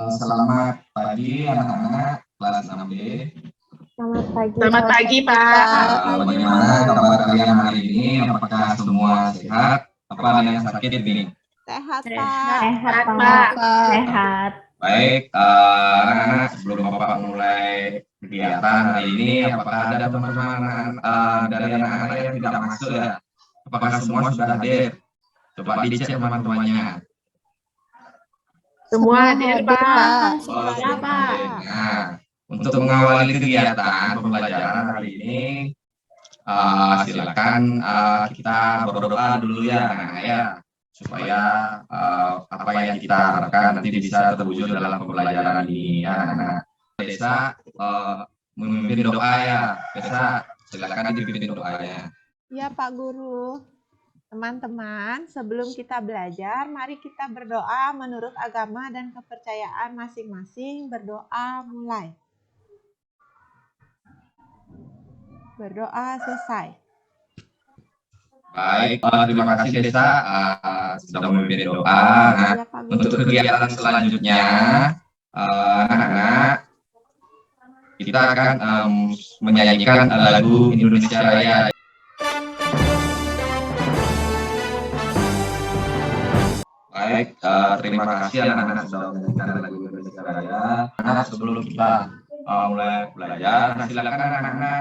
Selamat pagi anak-anak kelas 6B. Selamat pagi. Selamat pagi, Pak. Bagaimana kabar kalian hari ini? Apakah semua sehat? Apa ada yang sakit ini? Sehat, Sehat, Pak. Pak. Sehat. Baik, anak-anak, sebelum Bapak mulai kegiatan hari ini, apakah ada teman-teman dari anak-anak yang tidak masuk ya? Apakah semua sudah hadir? Coba dicek teman-temannya. Semua hadir, Pak. Ya, Pak. Nah, untuk mengawali kegiatan pembelajaran hari ini, silakan kita berdoa dulu ya, anak-anak ya, supaya apa yang kita harapkan nanti bisa terwujud dalam pembelajaran ini ya, anak-anak. Desa memimpin doa ya, Desa silakan dipimpin doanya. Ya, Pak Guru. Teman-teman, sebelum kita belajar, mari kita berdoa menurut agama dan kepercayaan masing-masing. Berdoa mulai. Berdoa selesai. Baik, terima kasih Desa sudah memimpin doa. Nah, Ya, Pak Guru. untuk kegiatan selanjutnya, anak-anak, kita akan menyanyikan lagu Indonesia Raya. Baik, terima kasih anak-anak sudah menyanyikan lagu Indonesia Raya. Nah, sebelum kita mulai belajar, silakan anak-anak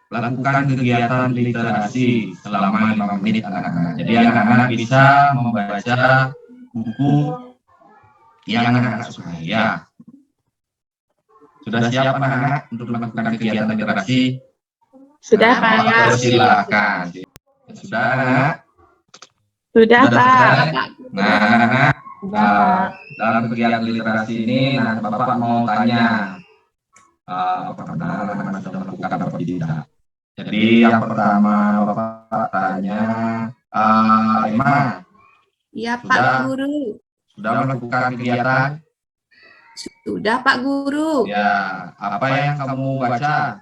lakukan kegiatan literasi selama 5 menit anak-anak. Jadi anak-anak bisa membaca buku yang anak-anak sukai ya. Sudah siap anak-anak untuk melakukan kegiatan literasi? Sudah, Pak. Silakan. Sudah anak? Sudah, Pak. Nah, anak-anak, dalam kegiatan literasi ini, Bapak mau tanya, apakah benar anak-anak sudah melakukan apa tidak? Jadi yang pertama Bapak tanya, Emma. Iya, Sudah? Pak Guru. Sudah melakukan kegiatan? Sudah, Pak Guru. Ya, apa yang kamu baca?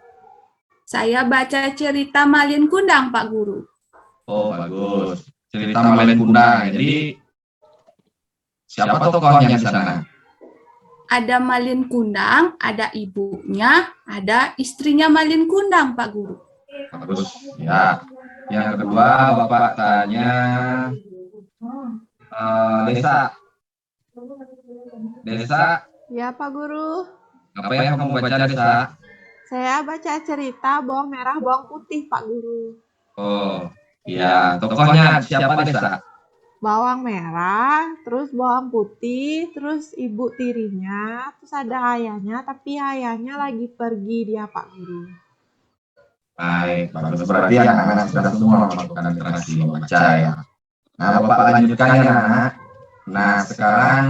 Saya baca cerita Malin Kundang, Pak Guru. Oh, bagus. Cerita Malin Kundang. Jadi, siapa tokohnya di sana? Ada Malin Kundang, ada ibunya, ada istrinya Malin Kundang, Pak Guru. Bagus. Ya. Yang kedua, Bapak tanya, Desa. Desa, Ya, Pak Guru. apa yang kamu baca, Desa? Saya baca cerita bawang merah, bawang putih, Pak Guru. Oh, ya. Tokohnya siapa, Desa? Bawang merah, terus bawang putih, terus ibu tirinya, terus ada ayahnya, tapi ayahnya lagi pergi dia, Pak Guru. Baik, bagus. Berarti anak-anak sudah semua melakukan literasi membaca ya. Nah, Bapak lanjutkan ya, anak. Nah, sekarang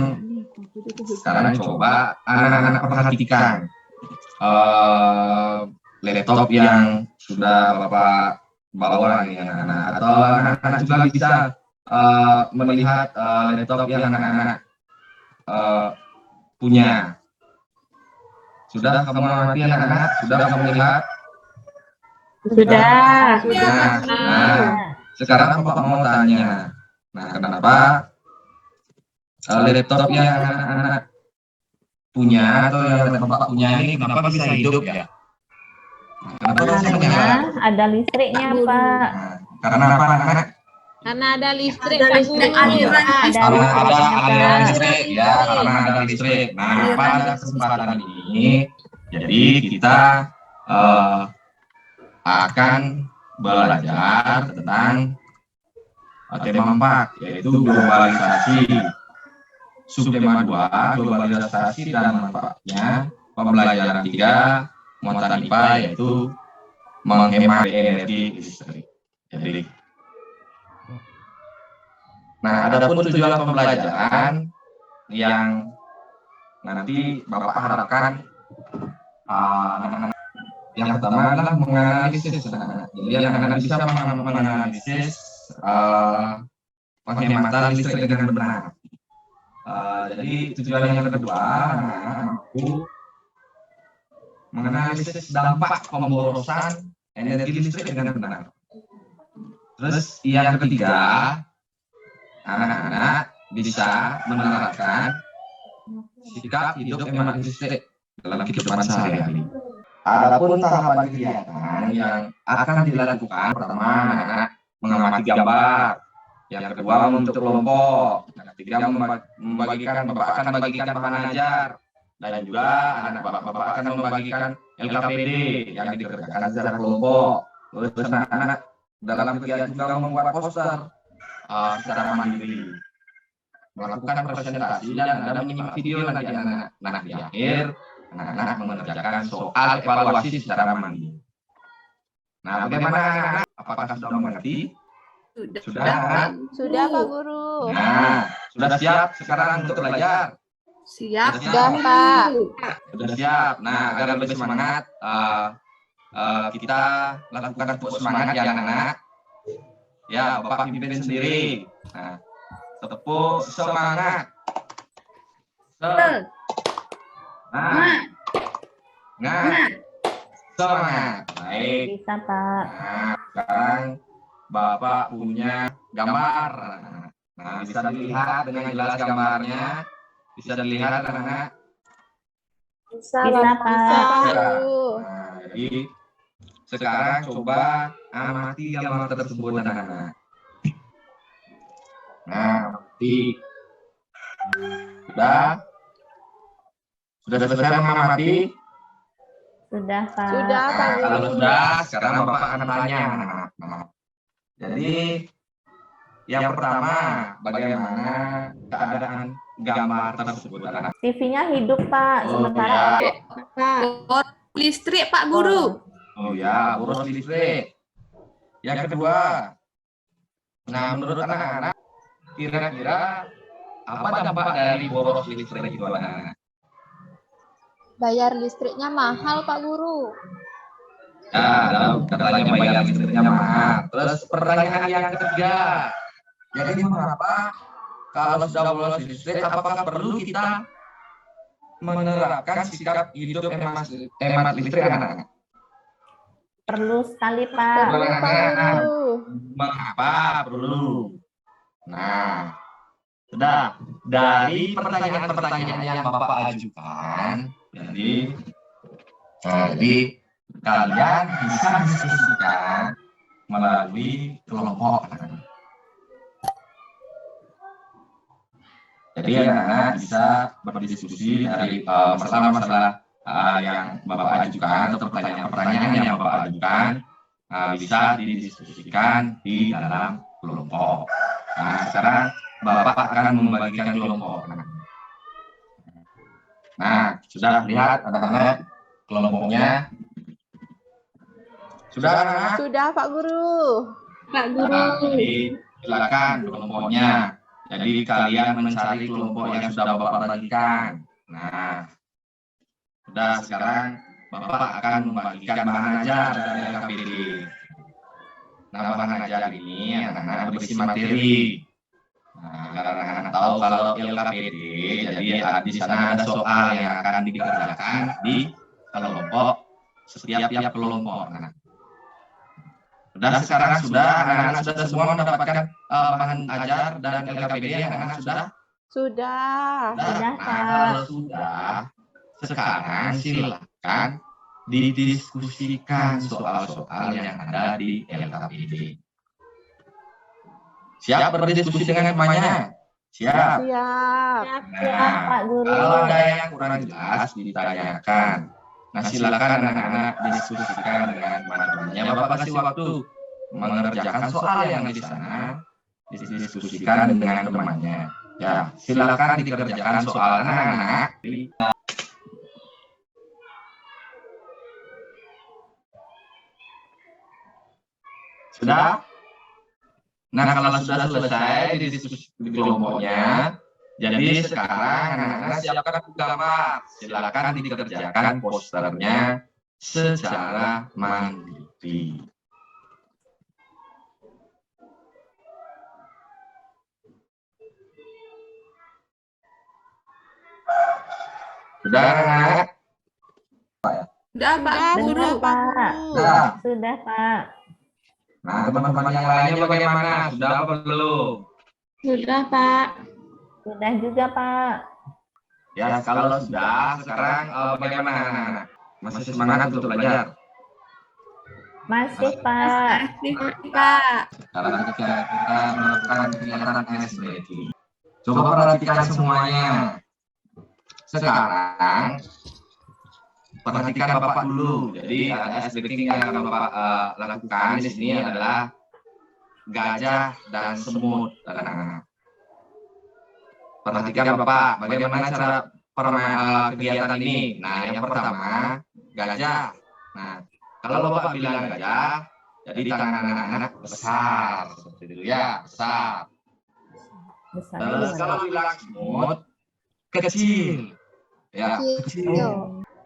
coba anak-anak perhatikan laptop yang sudah Bapak bawa nih anak-anak. Atau anak-anak juga bisa melihat laptop yang anak-anak punya. Sudah kamu amati anak-anak? Sudah kamu lihat? Sudah. Nah, sekarang Bapak mau tanya. Nah, kenapa laptop yang anak-anak punya atau yang Bapak punya ini kenapa bisa hidup ya? Kenapa bisa menyala? Ada listriknya, Pak. Nah, karena apa anak-anak? Karena ada listrik, Ada Pak listrik, Guru. aliran Karena ada aliran Pak. listrik ya, karena ada listrik. Nah, pada kesempatan ini, jadi kita akan belajar tentang tema 4, yaitu globalisasi. Subtema 2, globalisasi dan manfaatnya. Pembelajaran 3, muatan IPA, yaitu menghemat energi listrik. Jadi, nah, adapun tujuan pembelajaran yang nanti Bapak harapkan anak-anak yang pertama adalah menganalisis anak-anak. Jadi anak-anak bisa menganalisis penghematan listrik dengan benar. Jadi tujuan yang kedua, anak-anak mampu menganalisis dampak pemborosan energi listrik dengan benar. Terus yang ketiga, anak-anak bisa menerapkan sikap hidup hemat listrik dalam kehidupan sehari-hari. Adapun tahapan kegiatan yang akan dilakukan, pertama anak-anak mengamati gambar, yang kedua membentuk kelompok, yang ketiga Bapak akan membagikan bahan ajar, dan juga anak Bapak akan membagikan LKPD yang dikerjakan secara kelompok. Terus anak-anak dalam kegiatan juga membuat poster secara mandiri, melakukan presentasi, dan ada menyimak video nanti anak-anak di akhir. Anak-anak mengerjakan soal evaluasi secara mandiri. Nah, bagaimana anak-anak? Apakah sudah mengerti? Sudah. Sudah, Pak Guru. Nah, sudah siap sekarang untuk belajar? Siap. Sudah, Pak. Sudah siap. Nah, agar lebih semangat, kita lakukan tepuk semangat ya anak-anak. Ya, Bapak pimpin sendiri. Nah, tepuk semangat. Semangat. Baik. Bisa, Pak. Nah, sekarang Bapak punya gambar. Nah, bisa dilihat dengan jelas gambarnya. Bisa dilihat anak-anak. Bisa, Bisa, Pak. Pak Guru. Nah, jadi sekarang coba amati gambar tersebut anak-anak. Nah, amati. Sudah selesai mengamati? Sudah, Pak. Sudah, Pak Guru. Kalau sudah, sekarang Bapak akan tanya anak-anak. Jadi, yang pertama, bagaimana keadaan gambar tersebut anak-anak? TV-nya hidup, Pak. Oh, Sementara ya. Bor listrik Pak Guru. Oh ya, boros listrik. Yang kedua, nah menurut anak-anak, kira-kira apa dampak dari boros listrik itu anak-anak? Bayar listriknya mahal, Pak Guru. Ya, katanya bayar listriknya mahal. Terus pertanyaan yang ketiga, jadi mengapa kalau sudah boros listrik, apakah perlu kita menerapkan sikap hidup hemat listrik anak-anak? perlu sekali, Pak. Perlu, Pak Guru. Mengapa perlu? Nah, sudah dari pertanyaan-pertanyaan yang Bapak ajukan, jadi kalian bisa diskusikan melalui kelompok. Jadi anak-anak bisa berdiskusi dari masalah-masalah yang Bapak ajukan atau pertanyaan-pertanyaan yang Bapak ajukan bisa didiskusikan di dalam kelompok. Nah, sekarang Bapak akan membagikan kelompok. Nah, sudah lihat anak-anak kelompoknya? Sudah anak-anak? Sudah, Pak Guru. Pak Guru. Nah, jadi silakan kelompoknya. Jadi kalian mencari kelompok yang sudah Bapak bagikan. Nah, sudah sekarang Bapak akan membagikan bahan ajar dari LKPD. Nah, bahan ajar ini anak-anak berisi materi. Nah, karena anak-anak tahu kalau LKPD, jadi di sana ada soal yang akan dikerjakan di kelompok, setiap kelompok. Nah, sekarang anak-anak sudah semua mendapatkan bahan ajar dan LKPD, anak-anak sudah? Sudah. Sudah, Nah, Pak. kalau sudah, sekarang silakan didiskusikan soal-soal yang ada di LKPD. Siap berdiskusi dengan semuanya? Siap. Siap. Siap, Pak Guru. Kalau ada yang kurang jelas ditanyakan. Nah, silakan anak-anak didiskusikan dengan teman-temannya. Bapak kasih waktu mengerjakan soal yang di sana, didiskusikan dengan temannya. Ya, silakan dikerjakan soal anak-anak. Sudah? Nah, kalau sudah selesai didiskusi di kelompoknya, jadi sekarang anak-anak siapkan gambar. Silakan dikerjakan posternya secara mandiri. Sudah, anak-anak? Sudah Pak Guru. Sudah, Pak Pak. Guru. Sudah. Sudah, Pak. Nah, teman-teman yang lainnya bagaimana? Sudah apa belum? Sudah, Pak. Sudah juga, Pak. Ya, kalau sudah, sekarang bagaimana anak-anak? Masih semangat untuk belajar? Masih, Pak. Makasih, Pak. Sekarang kita melakukan kegiatan SBT. Coba perhatikan semuanya. Sekarang perhatikan Bapak dulu. Jadi ada SBT yang Bapak lakukan di sini adalah gajah dan semut, anak-anak. Perhatikan Bapak, bagaimana cara kegiatan ini. Nah, yang pertama gajah. Nah, kalau Bapak bilang gajah, jadi tangan anak-anak besar seperti itu ya, besar. Besar. Terus kalau bilang semut, kecil. Ya, Kecil. kecil.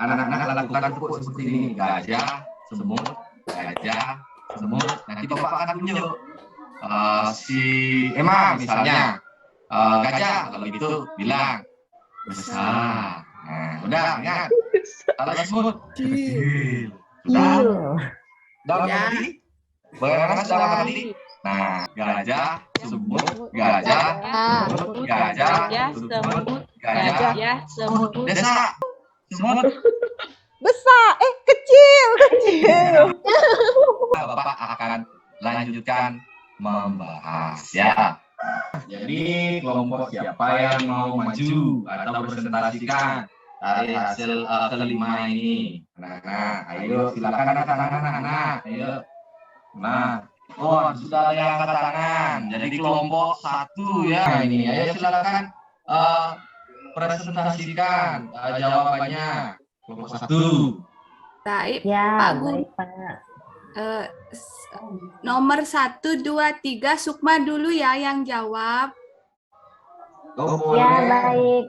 Anak-anak lakukan tepuk seperti ini, gajah, semut, gajah, semut. Nanti Bapak akan tunjuk si Emma misalnya, gajah, kalau itu bilang besar. Nah, udah ingat. Kalau semut, kecil. Sudah? Sudah mengerti? Bagaimana sudah mengerti? Nah, gajah, semut, gajah, semut, gajah, semut, gajah, semut. desa, semut. Besar, kecil. Bapak akan lanjutkan membahas ya. Jadi kelompok siapa yang mau maju atau presentasikan dari hasil kelima ini? Anak-anak, ayo silakan anak-anak, ayo. Nah, oh sudah ada yang angkat tangan. Jadi kelompok 1 ya ini. Ayo silakan presentasikan jawabannya. Kelompok 1. Baik, Ya, Pak Guru. baik, Pak. Nomor 1, 2, 3, Sukma dulu ya yang jawab. Oh, Ya, boleh. baik.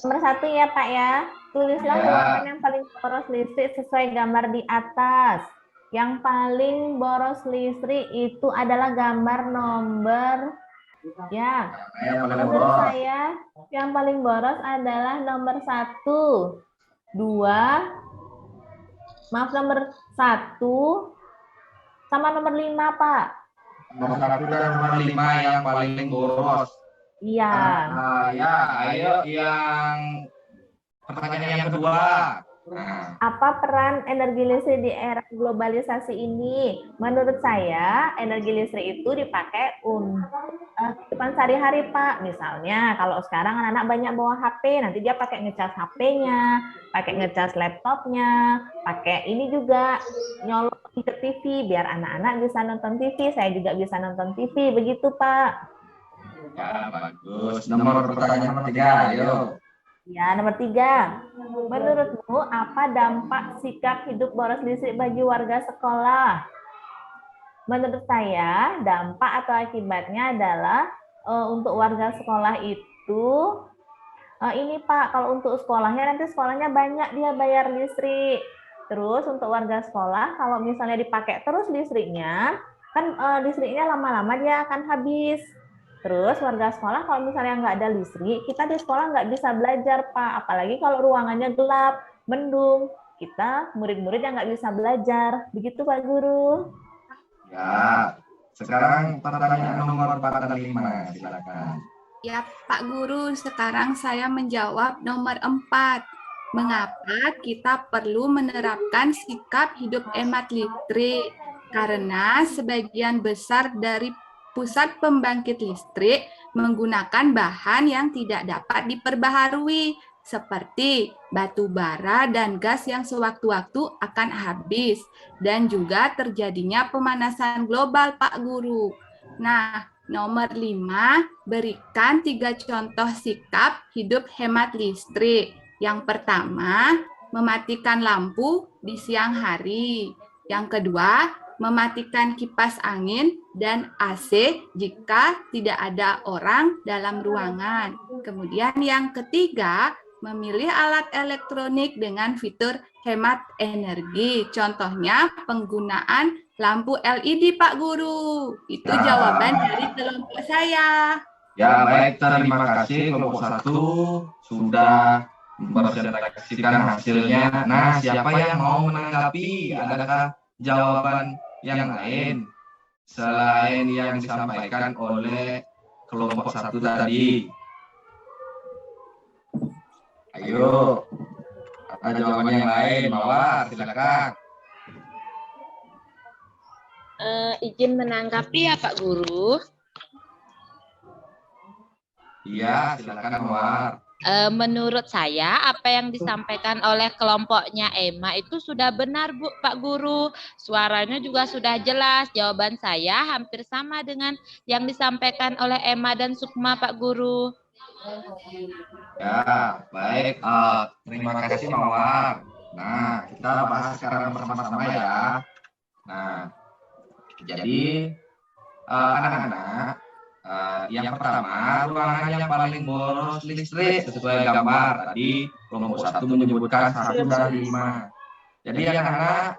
Nomor 1 ya, Pak ya. Tulislah Ya. ruangan yang paling boros listrik sesuai gambar di atas. Yang paling boros listrik itu adalah gambar nomor ya. Yang paling Menurut boros. saya yang paling boros adalah nomor 1, 2, maaf nomor 1 sama nomor 5, Pak. Nomor 1 dan nomor 5 yang paling boros. Iya. Ya, ayo yang pertanyaan yang kedua. Nah, Apa peran energi listrik di era globalisasi ini? Menurut saya, energi listrik itu dipakai untuk kehidupan sehari-hari, Pak. Misalnya, kalau sekarang anak-anak banyak bawa HP, nanti dia pakai ngecas HP-nya, pakai ngecas laptopnya, pakai ini juga nyolong ke TV, biar anak-anak bisa nonton TV, saya juga bisa nonton TV, begitu, Pak. ya bagus. Nomor pertanyaan nomor 3, ayo. Ya, nomor 3. Menurutmu apa dampak sikap hidup boros listrik bagi warga sekolah? Menurut saya, dampak atau akibatnya adalah untuk warga sekolah itu, ini Pak, kalau untuk sekolahnya nanti sekolahnya banyak dia bayar listrik. Terus untuk warga sekolah, kalau misalnya dipakai terus listriknya, kan listriknya lama-lama dia akan habis. Terus warga sekolah kalau misalnya nggak ada listrik, kita di sekolah nggak bisa belajar, Pak. Apalagi kalau ruangannya gelap, mendung. Kita murid-murid yang nggak bisa belajar. Begitu, Pak Guru. Ya, sekarang pertanyaan nomor 4 dan 5, silakan. Ya, Pak Guru, sekarang saya menjawab nomor 4. Mengapa kita perlu menerapkan sikap hidup hemat listrik? Karena sebagian besar dari pusat pembangkit listrik menggunakan bahan yang tidak dapat diperbaharui, seperti batu bara dan gas yang sewaktu-waktu akan habis, dan juga terjadinya pemanasan global, Pak Guru. Nah, nomor 5, berikan 3 contoh sikap hidup hemat listrik. Yang pertama, mematikan lampu di siang hari. Yang kedua, mematikan kipas angin dan AC jika tidak ada orang dalam ruangan. Kemudian yang ketiga, memilih alat elektronik dengan fitur hemat energi. Contohnya penggunaan lampu LED, Pak Guru. Itu jawaban dari kelompok saya. Ya, baik, terima kasih kelompok 1 sudah mempresentasikan hasilnya. Nah, siapa yang mau menanggapi? Adakah jawaban yang lain selain yang disampaikan oleh kelompok 1 tadi? Ayo, ada jawaban yang lain, Mawar, silakan. Izin menanggapi ya Pak Guru. Iya, silakan Mawar. Menurut saya apa yang disampaikan oleh kelompoknya Emma itu sudah benar Pak Guru. Suaranya juga sudah jelas. Jawaban saya hampir sama dengan yang disampaikan oleh Emma dan Sukma Pak Guru. Ya, baik. Terima kasih Mawar. Nah, kita bahas sekarang bersama-sama ya. Nah, jadi anak-anak, yang pertama, ruangan yang paling boros listrik sesuai gambar. Tadi kelompok 1 menyebutkan 1 dari 5. Jadi anak-anak,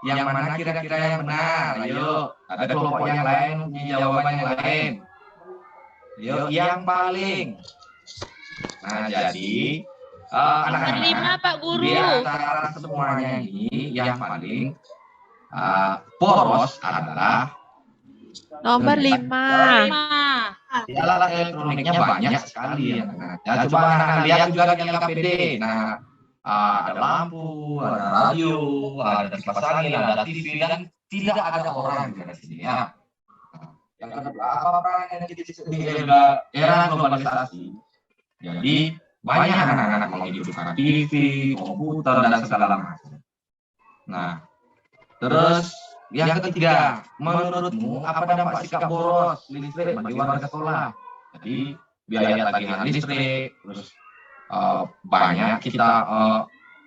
yang mana kira-kira yang benar? Ayo, ada kelompok yang lain punya jawaban yang lain. Ayo, yang paling. Nah, jadi anak-anak, 5 Pak Guru. di antara semuanya ini yang paling poros adalah Nomor 5. 5. ya, alat elektroniknya banyak sekali ya. Ya, coba anak-anak lihat juga di LKPD. Nah, ada lampu, ada radio, ada kipas angin, ada TV, dan tidak ada orang di sini ya. Nah, yang kedua, apa peran energi di era globalisasi? Jadi banyak anak-anak menghidupkan TV, komputer, dan segala macam. Nah, terus yang ketiga, menurutmu apa dampak sikap boros listrik bagi warga sekolah? Jadi biaya tagihan listrik, terus banyak kita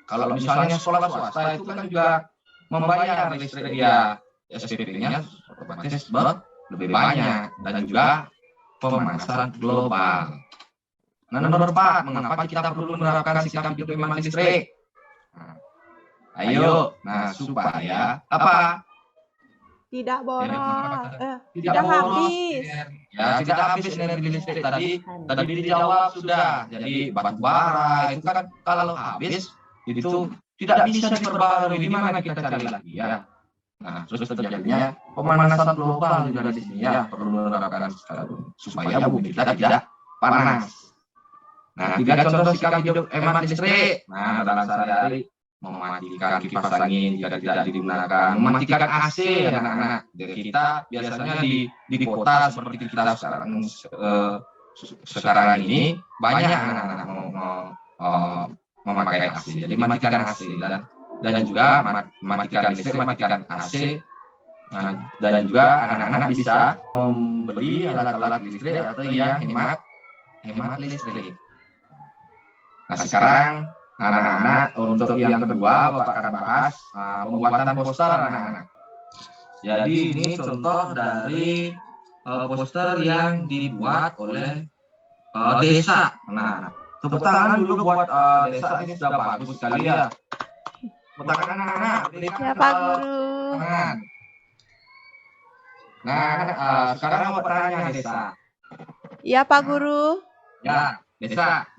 kalau misalnya sekolah swasta itu kan juga membayar listrik dia, SPP-nya otomatis lebih banyak, dan juga pemanasan global. Nah, nomor 4, mengapa kita perlu menerapkan sikap hidup hemat listrik? Nah, ayo, supaya apa? Tidak boros. Tidak habis. Ya, tidak habis energi listrik tadi dijawab sudah. Jadi batu bara itu kan kalau habis itu tidak bisa diperbarui, di mana kita cari lagi ya. Nah, terus terjadinya pemanasan global juga di sini ya, perlu menerapkan supaya bumi kita tidak panas. Nah, 3 contoh sikap hidup hemat listrik. Nah, dalam sehari-hari, mematikan kipas angin jika tidak digunakan, mematikan AC anak-anak. Jadi kita biasanya di kota seperti kita sekarang ini banyak anak-anak memakai AC. Jadi mematikan AC dan juga mematikan listrik, mematikan AC. Nah, dan juga anak-anak bisa membeli alat-alat listrik atau yang hemat listrik. Nah, sekarang anak-anak untuk yang kedua Bapak akan bahas pembuatan poster anak-anak. Jadi ini contoh dari poster yang dibuat oleh desa. Nah, tepuk tangan dulu buat desa, ini sudah bagus sekali ya. Tepuk tangan anak-anak. Ya Pak Guru. Nah, sekarang mau bertanya desa. Ya Pak Guru. Ya, desa.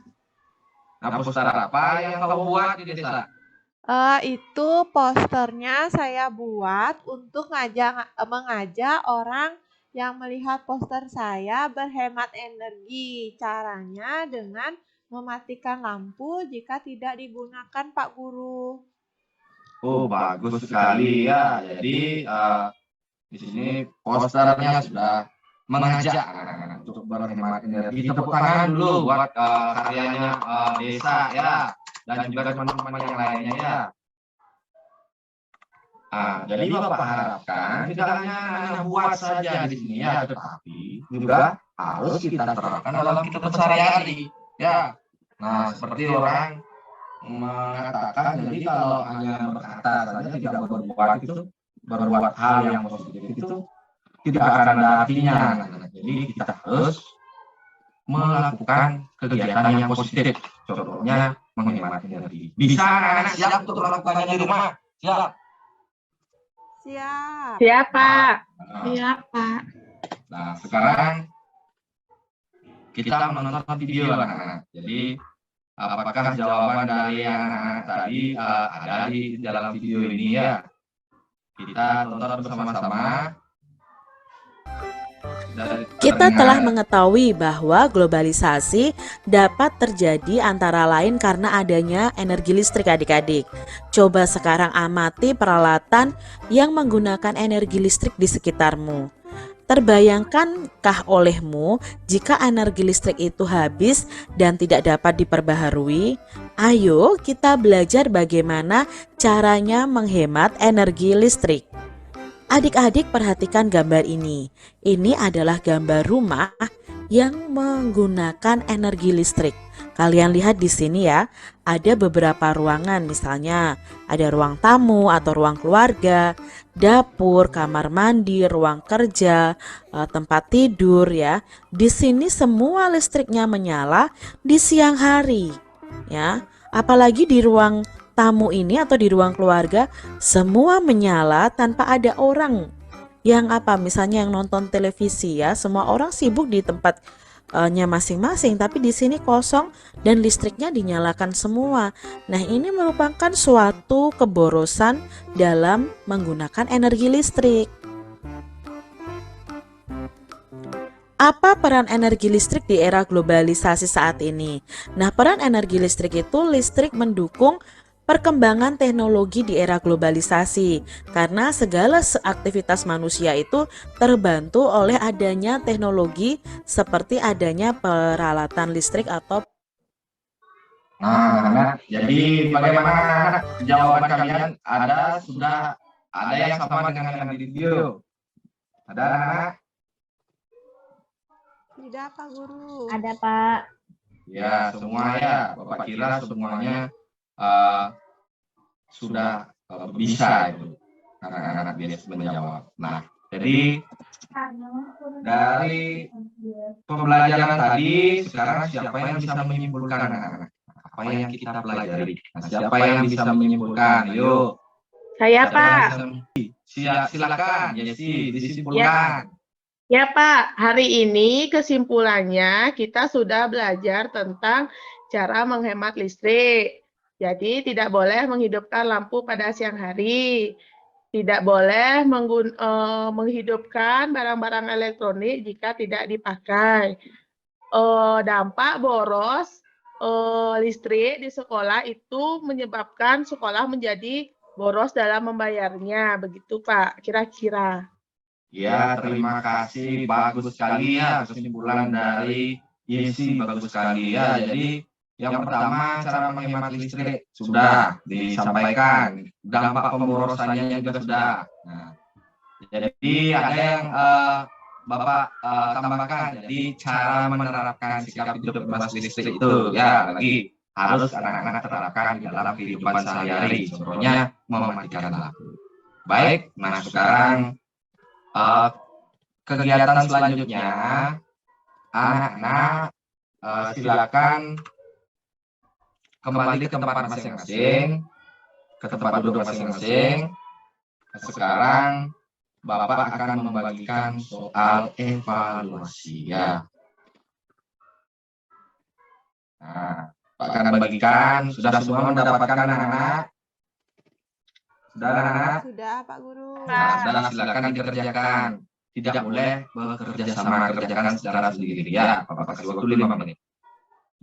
Nah, poster apa yang kamu buat di desa? Itu posternya saya buat untuk mengajak orang yang melihat poster saya berhemat energi. Caranya dengan mematikan lampu jika tidak digunakan Pak Guru. Oh, bagus sekali ya. Jadi di sini posternya sudah mengajak anak-anak untuk berhemat energi. Tepuk tangan dulu buat karyanya desa ya, dan juga teman-teman yang lainnya ya. Jadi Bapak harapkan tidak hanya anak buat saja di sini ya, tetapi juga harus kita terapkan dalam kehidupan sehari-hari ya. Nah, seperti orang mengatakan, jadi kalau hanya berkata saja tidak berbuat hal yang positif itu tidak akan ada artinya. Jadi kita harus melakukan kegiatan yang positif. Contohnya menghemat energi. Bisa anak-anak siap untuk melakukannya di rumah? Siap? Siap. Siap, Pak. Siap, Pak. Nah, sekarang kita menonton video anak-anak. Jadi apakah jawaban dari anak-anak tadi ada di dalam video ini ya? Kita tonton bersama-sama. Kita telah mengetahui bahwa globalisasi dapat terjadi antara lain karena adanya energi listrik adik-adik. Coba sekarang amati peralatan yang menggunakan energi listrik di sekitarmu. Terbayangkankah olehmu jika energi listrik itu habis dan tidak dapat diperbaharui? Ayo kita belajar bagaimana caranya menghemat energi listrik. Adik-adik perhatikan gambar ini. Ini adalah gambar rumah yang menggunakan energi listrik. Kalian lihat di sini ya, ada beberapa ruangan, misalnya ada ruang tamu atau ruang keluarga, dapur, kamar mandi, ruang kerja, tempat tidur ya. Di sini semua listriknya menyala di siang hari ya. Apalagi di ruang tamu ini atau di ruang keluarga semua menyala tanpa ada orang yang misalnya yang nonton televisi ya, semua orang sibuk di tempatnya masing-masing, tapi di sini kosong dan listriknya dinyalakan semua. Nah, ini merupakan suatu keborosan dalam menggunakan energi listrik. Apa peran energi listrik di era globalisasi saat ini? Nah, peran energi listrik itu listrik mendukung perkembangan teknologi di era globalisasi karena segala aktivitas manusia itu terbantu oleh adanya teknologi seperti adanya peralatan listrik atau Nah, jadi bagaimana anak jawaban kalian? Sudah ada yang sama dengan yang di video? Ada anak? Tidak, Pak Guru. Ada, Pak. Ya, semua ya. Bapak kira semuanya sudah bisa itu anak-anak dia menjawab. Nah, jadi dari pembelajaran tadi sekarang siapa yang bisa menyimpulkan anak-anak? Apa yang kita pelajari? Nah, siapa yang bisa menyimpulkan? Yuk. Saya, Pak. Silakan, Yesi, disimpulkan. Ya, Pak. Hari ini kesimpulannya kita sudah belajar tentang cara menghemat listrik. Jadi tidak boleh menghidupkan lampu pada siang hari. Tidak boleh menghidupkan barang-barang elektronik jika tidak dipakai. Dampak boros listrik di sekolah itu menyebabkan sekolah menjadi boros dalam membayarnya. Begitu, Pak, kira-kira. Ya, terima kasih. Bagus sekali ya kesimpulan dari Yesi, bagus sekali ya. Jadi yang pertama, cara menghemat listrik sudah disampaikan, dampak pemborosannya juga sudah. Nah, jadi ada yang Bapak tambahkan, jadi cara menerapkan sikap hidup bebas listrik itu ya lagi harus anak-anak terapkan di dalam kehidupan sehari-hari. Contohnya mematikan lampu. Baik, nah sekarang kegiatan selanjutnya, anak-anak silakan kembali ke tempat masing-masing, ke tempat duduk masing-masing. Sekarang Bapak akan membagikan soal evaluasi ya. Nah, Pak akan membagikan, sudah semua mendapatkan anak-anak? Sudah anak-anak? Sudah, Pak Guru. Nah, sudah silakan dikerjakan. Tidak boleh bekerja sama, kerjakan secara sendiri ya. Bapak kasih waktu 5 menit.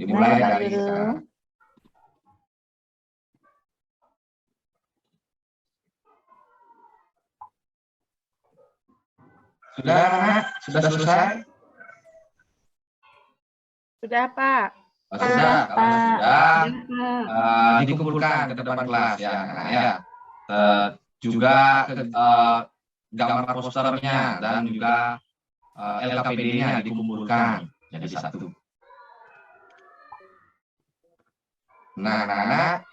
Dimulai dari sekarang. Sudah anak? Sudah selesai? Sudah, Pak. Sudah, kalau sudah dikumpulkan ke depan kelas ya, anak ya. Juga gambar posternya dan juga LKPD-nya dikumpulkan jadi satu. Nah, anak-anak,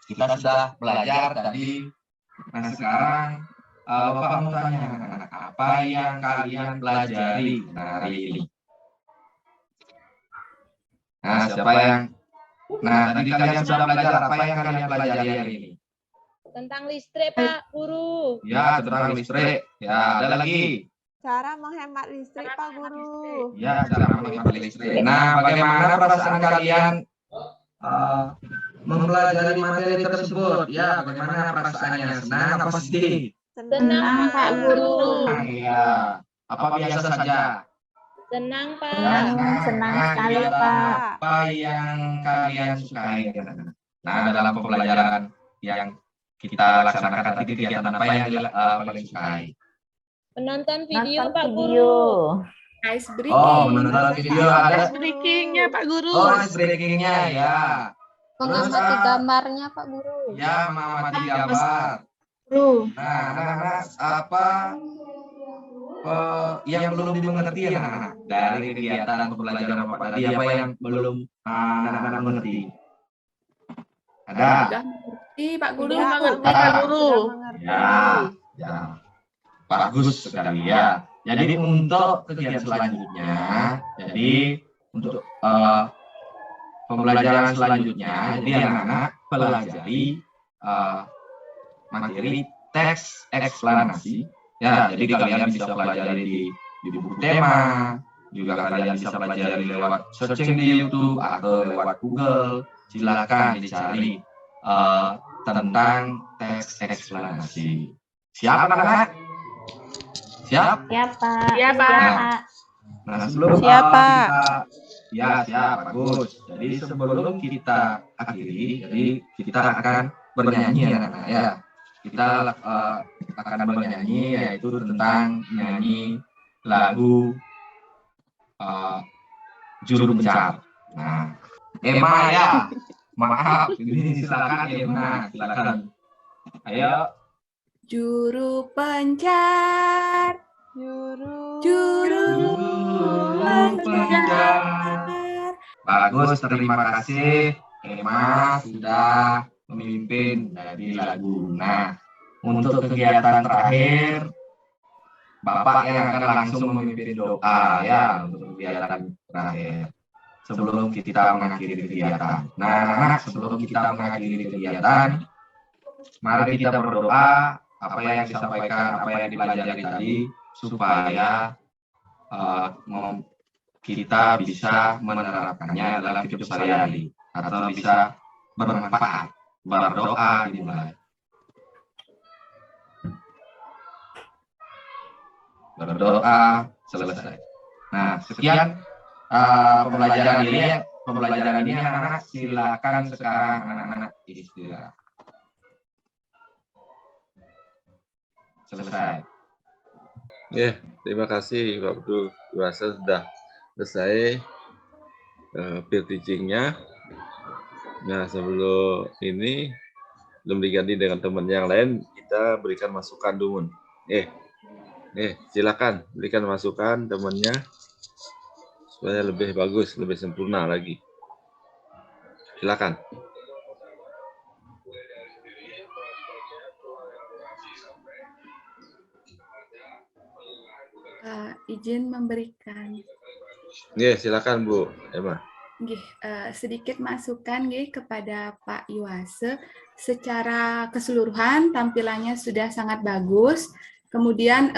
kita sudah belajar tadi. Nah, sekarang Bapak mau tanya anak-anak, apa yang kalian pelajari hari ini? Nah, siapa yang? Nah, tadi kalian sudah belajar apa yang kalian pelajari hari ini? Tentang listrik, Pak Guru. Ya, tentang listrik. Ya, ada lagi. Cara menghemat listrik, Pak Guru. Ya, cara menghemat listrik. Nah, bagaimana perasaan kalian mempelajari materi tersebut? Ya, bagaimana perasaannya? Senang apa sedih? Senang, Pak Guru. Iya. Apa biasa saja? Senang, Pak. Senang sekali, kegiatan Pak. apa yang kalian sukai? Nah, dalam pembelajaran yang kita laksanakan tadi, kegiatan apa yang paling sukai? Menonton video, Nonton Pak video. Guru. Ice breaking. Oh, menonton video ada. Breakingnya Pak Guru. Oh, ice breakingnya ya. Mengamati gambarnya Pak Guru. Ya, mengamati gambar. Guru. Nah, anak-anak apa yang belum dimengerti ya anak-anak dari kegiatan pembelajaran apa tadi, apa yang belum anak-anak mengerti? Ada? Sudah mengerti, Pak Guru. Sudah mengerti, Pak Guru. Sudah mengerti. Ya, bagus sekali ya. Jadi untuk kegiatan selanjutnya, jadi untuk pembelajaran selanjutnya, jadi anak-anak pelajari materi teks eksplanasi. Ya, jadi kalian bisa pelajari di buku tema, juga kalian bisa pelajari lewat searching di YouTube atau lewat Google. Silakan dicari tentang teks eksplanasi. Siap anak-anak? Siap? Siapa? Siapa? Nah, sebelum Siapa? ya, siap, bagus. Jadi sebelum kita akhiri, jadi kita akan bernyanyi ya, anak-anak ya. Kita akan bernyanyi yaitu tentang nyanyi lagu Juru Pencar. Nah, Emma ya, maaf, ini silakan Emma, silakan. Ayo. Juru pencar, Juru pencar. Bagus, terima kasih Emma sudah memimpin dari lagu. Nah, untuk kegiatan terakhir, Bapak yang akan langsung memimpin doa ya untuk kegiatan terakhir. Sebelum kita mengakhiri kegiatan. Nah, anak-anak, sebelum kita mengakhiri kegiatan, mari kita berdoa apa yang disampaikan, apa yang dipelajari tadi, supaya kita bisa menerapkannya dalam hidup sehari-hari atau bisa bermanfaat. Berdoa dimulai. Berdoa selesai. Nah, sekian pembelajaran ini. Pembelajaran ini anak-anak silakan sekarang anak-anak istirahat. Selesai. Ya, terima kasih Pak Abdul. Rasa sudah selesai peer teaching-nya. Nah, sebelum ini belum diganti dengan teman yang lain, kita berikan masukan dulu. Silakan berikan masukan temannya supaya lebih bagus, lebih sempurna lagi. Silakan. Izin memberikan Silakan Bu Emma. sedikit masukan kepada Pak Yuase. Secara keseluruhan tampilannya sudah sangat bagus. Kemudian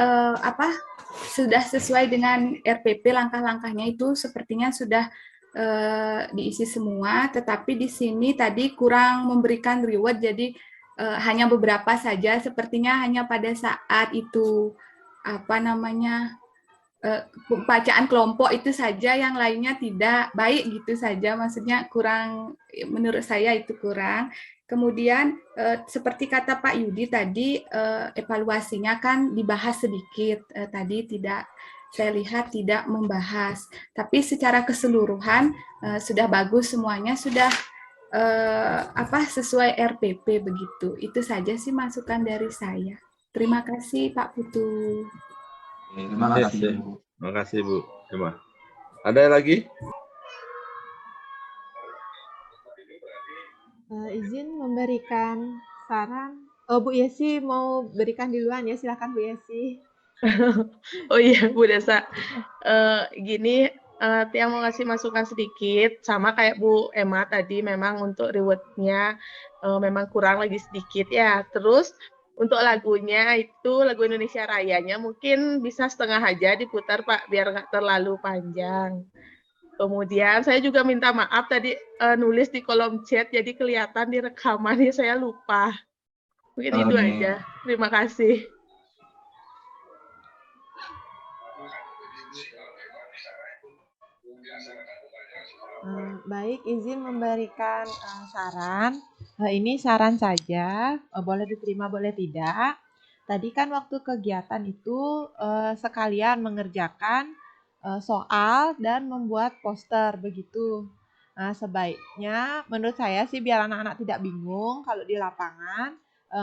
sudah sesuai dengan RPP, langkah-langkahnya itu sepertinya sudah diisi semua. Tetapi di sini tadi kurang memberikan reward, jadi hanya beberapa saja. Sepertinya hanya pada saat itu bacaan kelompok itu saja, yang lainnya tidak baik gitu saja, maksudnya kurang, menurut saya itu kurang. Kemudian seperti kata Pak Yudi tadi, evaluasinya kan dibahas sedikit, tadi tidak, saya lihat tidak membahas, tapi secara keseluruhan sudah bagus semuanya, sudah sesuai RPP begitu. Itu saja sih masukan dari saya. Terima kasih Pak Putu. Terima kasih Bu. Terima kasih Bu Emma. Ada lagi? Izin memberikan saran. Oh, Bu Yesi mau berikan duluan ya, silakan Bu Yesi. Oh iya Bu Desa. Gini, yang mau ngasih masukan sedikit, sama kayak Bu Emma tadi, memang untuk reward-nya memang kurang lagi sedikit ya. Terus untuk lagunya itu, lagu Indonesia Rayanya mungkin bisa setengah aja diputar Pak, biar nggak terlalu panjang. Kemudian saya juga minta maaf tadi nulis di kolom chat, jadi kelihatan di rekamannya saya lupa. Mungkin itu aja. Terima kasih. Baik, izin memberikan saran. Ini saran saja, boleh diterima, boleh tidak. Tadi kan waktu kegiatan itu sekalian mengerjakan soal dan membuat poster begitu. Nah, sebaiknya menurut saya sih biar anak-anak tidak bingung kalau di lapangan,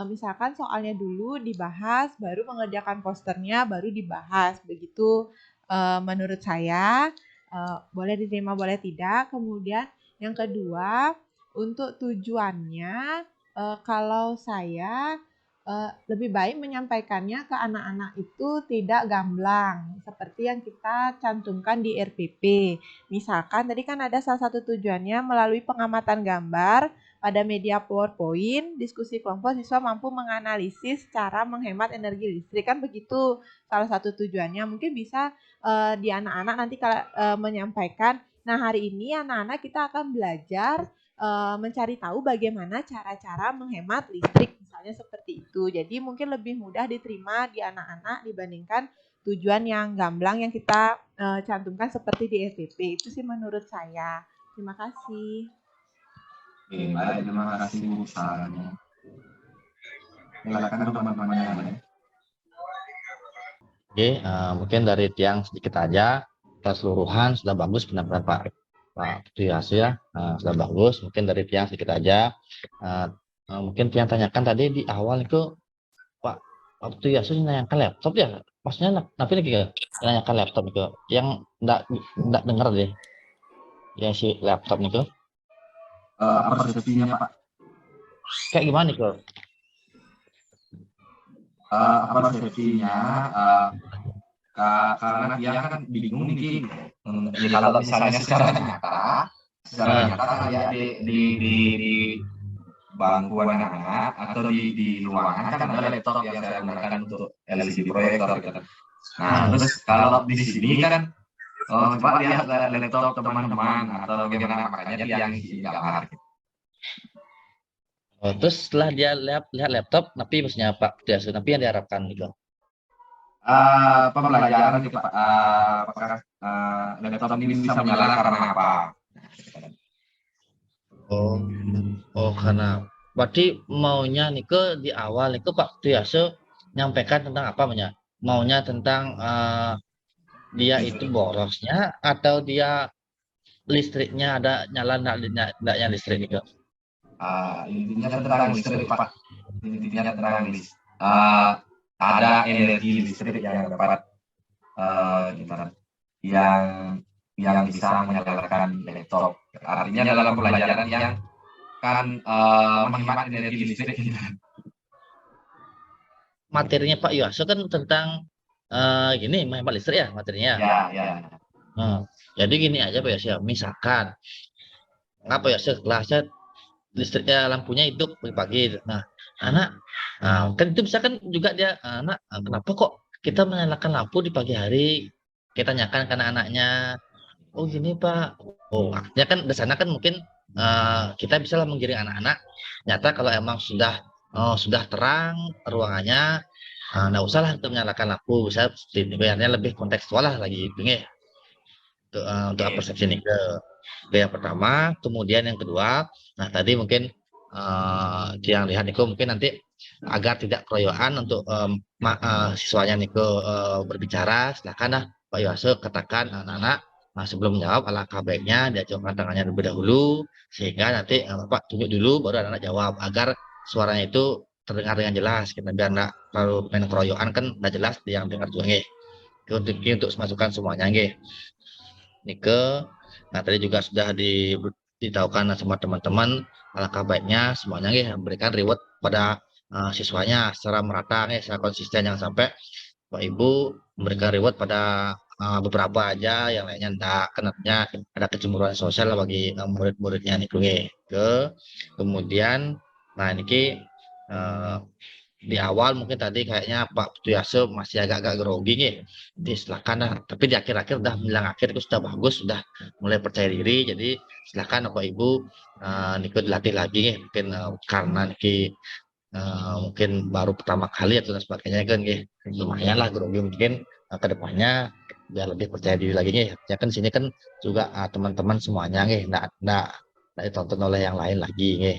misalkan soalnya dulu dibahas, baru mengerjakan posternya, baru dibahas begitu. Menurut saya boleh diterima, boleh tidak. Kemudian yang kedua, untuk tujuannya, kalau saya lebih baik menyampaikannya ke anak-anak itu tidak gamblang, seperti yang kita cantumkan di RPP. Misalkan tadi kan ada salah satu tujuannya melalui pengamatan gambar pada media PowerPoint, diskusi kelompok siswa mampu menganalisis cara menghemat energi listrik. Kan begitu salah satu tujuannya. Mungkin bisa di anak-anak nanti kalau menyampaikan, nah hari ini anak-anak kita akan belajar mencari tahu bagaimana cara-cara menghemat listrik, misalnya seperti itu. Jadi mungkin lebih mudah diterima di anak-anak dibandingkan tujuan yang gamblang yang kita cantumkan seperti di FPP. Itu sih menurut saya. Terima kasih. Oke, baik, terima kasih Bu sarannya. Silakan teman-teman yang lain. Oke, mungkin dari Tiang sedikit aja. Keseluruhan sudah bagus pendapat Pak Trias ya, sudah bagus. Mungkin dari Tiang sedikit aja. Mungkin Tiang tanyakan tadi di awal itu Pak Trias nanyakan laptop ya. Maksudnya tapi lagi nanyakan laptop itu yang enggak dengar deh. Yang si laptop itu. Apa persepsinya Pak? Kayak gimana nih kok? Apa persepsinya? Karena dia kan bingung nih, kalau misalnya secara nyata ya di bangku anak-anak atau di ruangan kan ada laptop yang saya gunakan untuk LCD proyektor gitu. Nah, terus kalau di sini kan coba lihat laptop teman-teman atau bagaimana, makanya dia yang isi gambar gitu. Terus setelah dia lihat laptop, tapi maksudnya Pak Trias, tapi yang diharapkan gitu. Pembelajaran gitu Pak, apakah laptop ini bisa menyala karena apa? Karena berarti maunya Nike di awal Nike Pak Triase nyampaikan tentang apa maunya tentang dia itu borosnya atau dia listriknya ada nyala enggaknya listrik Nike? Intinya tentang listrik Pak, intinya tentang listrik. Ada energi listrik yang dapat yang bisa menyalakan laptop. Artinya dalam pelajaran yang kan menghemat energi listrik. Materinya Pak Yuaso kan tentang gini menghemat listrik ya materinya. Ya. Jadi gini aja Pak Yuaso, misalkan apa ya kelasnya listriknya lampunya hidup pagi-pagi. Nah, anak kan itu bisa kan juga dia anak kenapa kok kita menyalakan lampu di pagi hari? Kita tanyakan ke anak-anaknya. Oh gini Pak. Artinya kan di sana kan mungkin kita bisa lah menggiring anak-anak. Nyata kalau emang sudah terang ruangannya, nggak usah lah untuk menyalakan lampu. Bisa biarnya lebih kontekstual lah lagi itu nih. Untuk persepsi ini ke yang pertama, kemudian yang kedua, nah tadi mungkin yang lihat Niko mungkin nanti agar tidak keroyokan untuk siswanya Niko berbicara, silakan lah Pak Yuaso katakan anak-anak sebelum menjawab alangkah baiknya diacungkan tangannya terlebih dahulu sehingga nanti Bapak tunjuk dulu baru anak-anak jawab agar suaranya itu terdengar dengan jelas, kita biar nggak terlalu main keroyokan kan udah jelas yang dengar juga nggih. Untuk masukkan semuanya nggih. Nike, nah tadi juga sudah ditahukan sama teman-teman alangkah baiknya semuanya nih memberikan reward pada siswanya secara merata nih, secara konsisten, jangan sampai Pak Ibu memberikan reward pada beberapa aja yang lainnya enggak, karena ada kecemburuan sosial bagi murid-muridnya nih. Kemudian nah niki di awal mungkin tadi kayaknya Pak Triase masih agak-agak grogi nih. Silakan lah. Tapi di akhir-akhir udah menjelang akhir itu sudah bagus, sudah mulai percaya diri. Jadi silakan Bapak Ibu Niko dilatih lagi nih. Mungkin karena Niki mungkin baru pertama kali atau sebagainya kan lumayan lah grogi, mungkin ke depannya biar lebih percaya diri lagi nih. Ya kan sini kan juga teman-teman semuanya nih, nggak ditonton oleh yang lain lagi nih.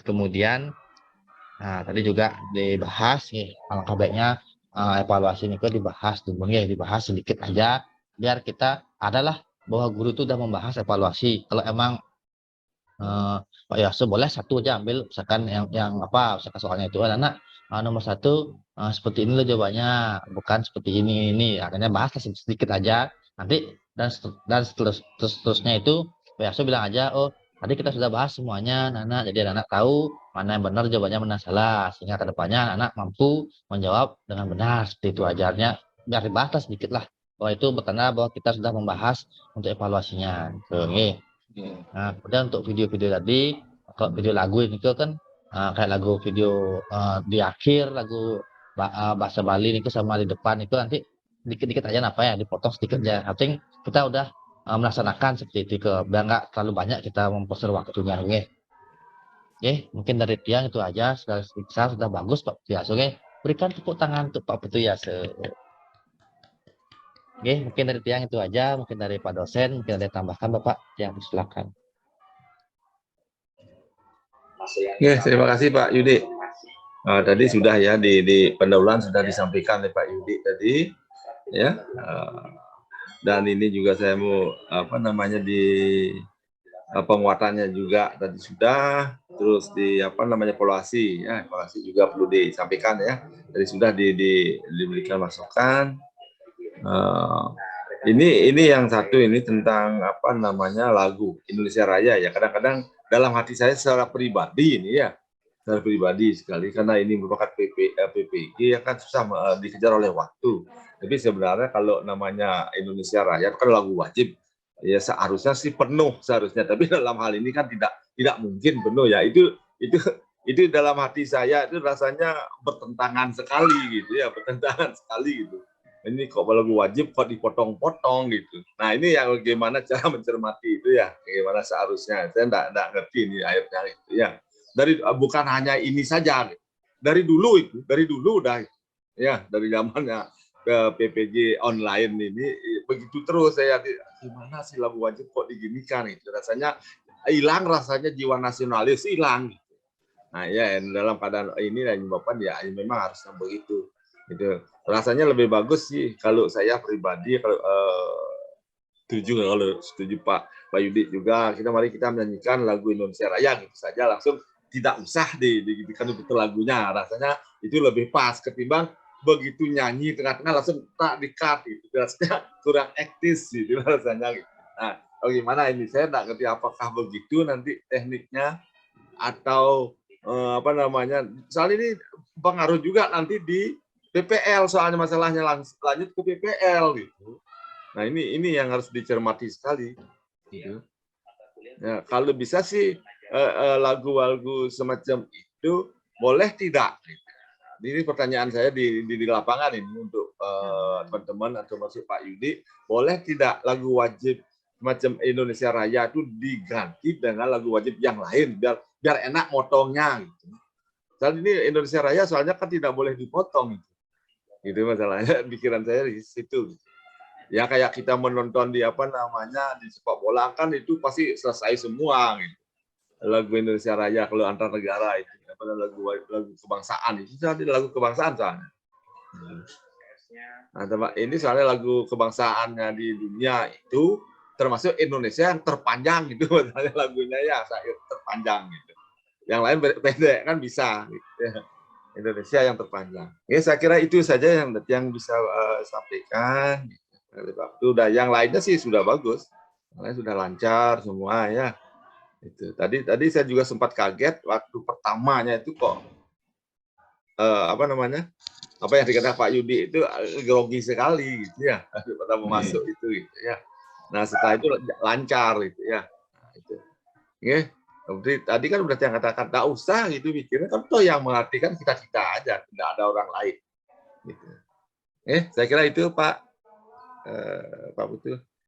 Kemudian tadi juga dibahas nih, alangkah baiknya evaluasi ini dibahas dulu nih, dibahas sedikit aja biar kita adalah bahwa guru itu udah membahas evaluasi. Kalau emang Pak Yaso boleh satu aja ambil, misalkan yang apa, misalkan soalnya itu anak nomor satu seperti ini loh jawabannya, bukan seperti ini. Akhirnya bahas sedikit aja nanti dan seterusnya itu Pak Yaso bilang aja, oh tadi kita sudah bahas semuanya, Nana, jadi anak tahu mana yang benar jawabannya, mana salah, sehingga kedepannya anak mampu menjawab dengan benar seperti itu ajarnya, biar dibahas sedikit lah bahwa itu bertanda bahwa kita sudah membahas untuk evaluasinya. Oke. Nah, kemudian untuk video-video tadi, kalau video lagu ini kan kayak lagu video di akhir lagu bahasa Bali itu sama di depan itu nanti dikit-dikit aja apa ya, dipotong sedikit aja. Penting kita udah melaksanakan seperti itu biar nggak terlalu banyak kita memperser waktunya. Oke, mungkin dari Tiang itu aja. Sudah bagus Pak Putuyasa. Oke, berikan tepuk tangan untuk Pak Putuyasa. Oke, mungkin dari Tiang itu aja, mungkin dari Pak dosen, mungkin ada yang tambahkan Bapak, yang silakan. Oke, terima kasih Pak Yudi. Tadi sudah ya di pendahuluan sudah disampaikan oleh Pak Yudi tadi, ya. Dan ini juga saya mau di penguatannya juga tadi sudah, terus di evaluasi ya, evaluasi juga perlu disampaikan ya. Tadi sudah diberikan masukan. Ini yang satu ini tentang lagu Indonesia Raya ya. Kadang-kadang dalam hati saya secara pribadi ini ya, secara pribadi sekali, karena ini merupakan PPG ya kan, susah dikejar oleh waktu. Tapi sebenarnya kalau namanya Indonesia Raya kan lagu wajib ya, seharusnya sih penuh seharusnya. Tapi dalam hal ini kan tidak mungkin penuh ya. Itu dalam hati saya itu rasanya bertentangan sekali gitu ya, bertentangan sekali gitu. Ini kok lagu wajib kok dipotong-potong gitu. Nah ini yang bagaimana cara mencermati itu ya, bagaimana seharusnya. Saya enggak ngerti ini akhirnya itu ya. Bukan hanya ini saja, dari dulu udah ya, dari zamannya ke PPG online ini begitu terus. Saya gimana sih lagu wajib kok diginikan itu, rasanya hilang, rasanya jiwa nasionalis hilang gitu. Nah ya, dalam keadaan ini dan Bapak ya memang harusnya begitu. Gitu. Rasanya lebih bagus sih kalau saya pribadi, kalau setuju Pak Yudi juga, mari kita menyanyikan lagu Indonesia Raya gitu saja, langsung tidak usah dibikin betul lagunya. Rasanya itu lebih pas ketimbang begitu nyanyi tengah-tengah langsung tak di-cut gitu. Rasanya kurang etis gitu rasanya gitu. Nah, bagaimana ini saya tidak ngerti apakah begitu nanti tekniknya atau soal ini pengaruh juga nanti di PPL, soalnya masalahnya lanjut ke PPL gitu. Nah ini yang harus dicermati sekali. Gitu. Ya, kalau bisa sih lagu-lagu semacam itu boleh tidak? Ini pertanyaan saya di lapangan ini untuk teman-teman atau masuk Pak Yudi, boleh tidak lagu wajib semacam Indonesia Raya itu diganti dengan lagu wajib yang lain biar enak motongnya gitu. Soal ini Indonesia Raya soalnya kan tidak boleh dipotong gitu masalahnya, pikiran saya di situ. Ya kayak kita menonton di di sepak bola kan itu pasti selesai semua gitu. Lagu Indonesia Raya kalau antar negara itu lagu kebangsaan itu lagu kebangsaan soalnya. Nah, ini soalnya lagu kebangsaannya di dunia itu termasuk Indonesia yang terpanjang gitu, misalnya lagunya ya terpanjang gitu. Yang lain pendek kan bisa gitu ya. Indonesia yang terpanjang. Ya, saya kira itu saja yang bisa sampaikan. Sudah, yang lainnya sih sudah bagus, yang lain sudah lancar semua ya. Itu tadi saya juga sempat kaget waktu pertamanya itu kok apa yang dikatakan Pak Yudi itu grogi sekali gitu ya, pertama masuk itu gitu ya. Nah setelah itu lancar gitu ya. Nah, itu. Oke. Tadi kan udah yang katakan tak usah gitu mikirnya, kan toh yang mengartikan kita aja, tidak ada orang lain. Gitu. Saya kira itu Pak Putu.